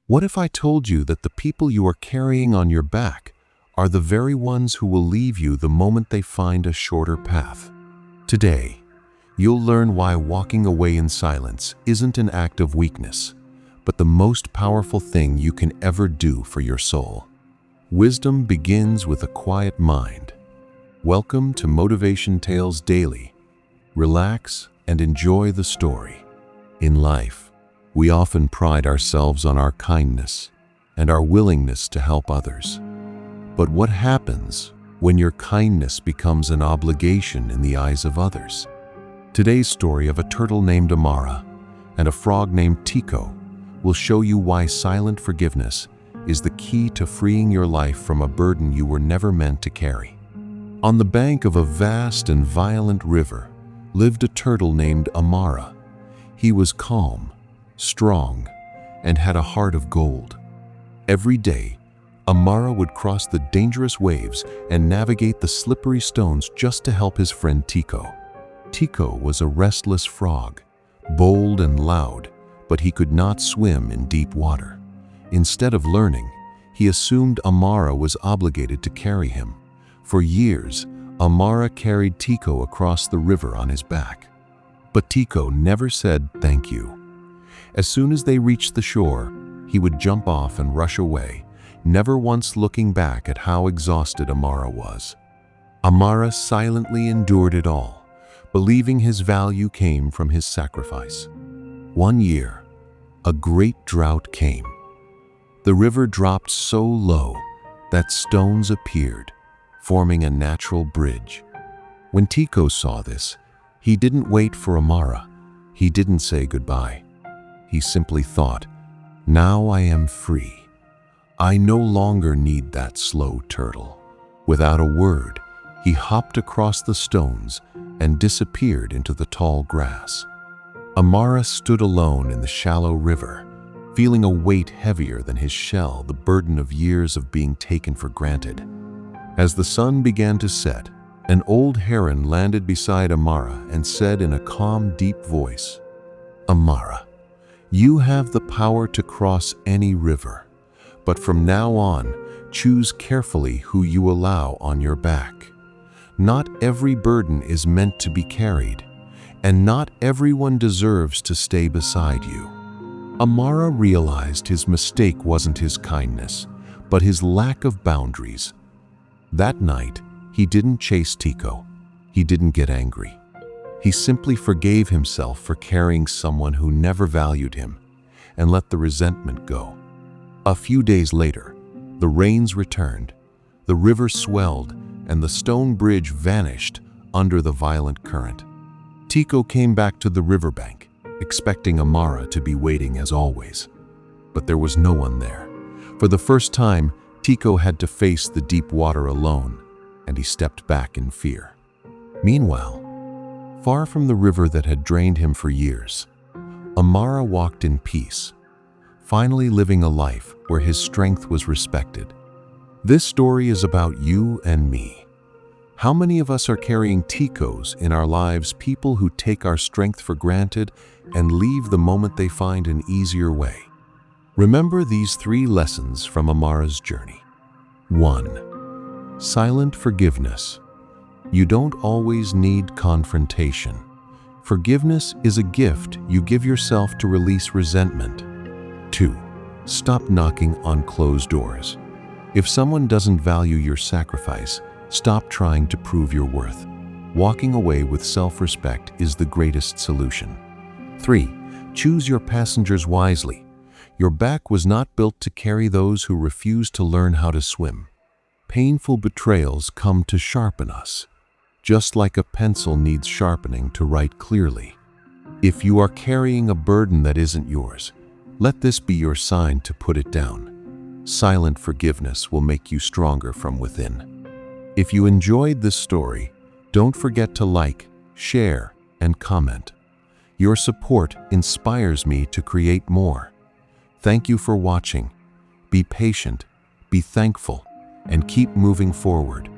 What if I told you that the people you are carrying on your back are the very ones who will leave you the moment they find a shorter path? Today, you'll learn why walking away in silence isn't an act of weakness, but the most powerful thing you can ever do for your soul. Wisdom begins with a quiet mind. Welcome to Motivation Tales Daily. Relax and enjoy the story. In life, we often pride ourselves on our kindness and our willingness to help others. But what happens when your kindness becomes an obligation in the eyes of others? Today's story of a turtle named Amara and a frog named Tiko will show you why silent forgiveness is the key to freeing your life from a burden you were never meant to carry. On the bank of a vast and violent river lived a turtle named Amara. He was calm, strong, and had a heart of gold. Every day, Amara would cross the dangerous waves and navigate the slippery stones just to help his friend Tiko. Tiko was a restless frog, bold and loud, but he could not swim in deep water. Instead of learning, he assumed Amara was obligated to carry him. For years, Amara carried Tiko across the river on his back. But Tiko never said thank you. As soon as they reached the shore, he would jump off and rush away, never once looking back at how exhausted Amara was. Amara silently endured it all, believing his value came from his sacrifice. One year, a great drought came. The river dropped so low that stones appeared, forming a natural bridge. When Tiko saw this, he didn't wait for Amara. He didn't say goodbye. He simply thought, "Now I am free. I no longer need that slow turtle." Without a word, he hopped across the stones and disappeared into the tall grass. Amara stood alone in the shallow river, feeling a weight heavier than his shell, the burden of years of being taken for granted. As the sun began to set, an old heron landed beside Amara and said in a calm, deep voice, "Amara, you have the power to cross any river, but from now on, choose carefully who you allow on your back. Not every burden is meant to be carried, and not everyone deserves to stay beside you." Amara realized his mistake wasn't his kindness, but his lack of boundaries. That night, he didn't chase Tiko. He didn't get angry. He simply forgave himself for carrying someone who never valued him and let the resentment go. A few days later, the rains returned, the river swelled, and the stone bridge vanished under the violent current. Tiko came back to the riverbank, expecting Amara to be waiting as always. But there was no one there. For the first time, Tiko had to face the deep water alone, and he stepped back in fear. Meanwhile, far from the river that had drained him for years, Amara walked in peace, finally living a life where his strength was respected. This story is about you and me. How many of us are carrying Tikos in our lives, people who take our strength for granted and leave the moment they find an easier way? Remember these 3 lessons from Amara's journey. 1. Silent forgiveness. You don't always need confrontation. Forgiveness is a gift you give yourself to release resentment. 2. Stop knocking on closed doors. If someone doesn't value your sacrifice, stop trying to prove your worth. Walking away with self-respect is the greatest solution. 3. Choose your passengers wisely. Your back was not built to carry those who refuse to learn how to swim. Painful betrayals come to sharpen us, just like a pencil needs sharpening to write clearly. If you are carrying a burden that isn't yours, let this be your sign to put it down. Silent forgiveness will make you stronger from within. If you enjoyed this story, don't forget to like, share, and comment. Your support inspires me to create more. Thank you for watching. Be patient, be thankful, and keep moving forward.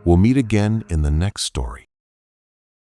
We'll meet again in the next story.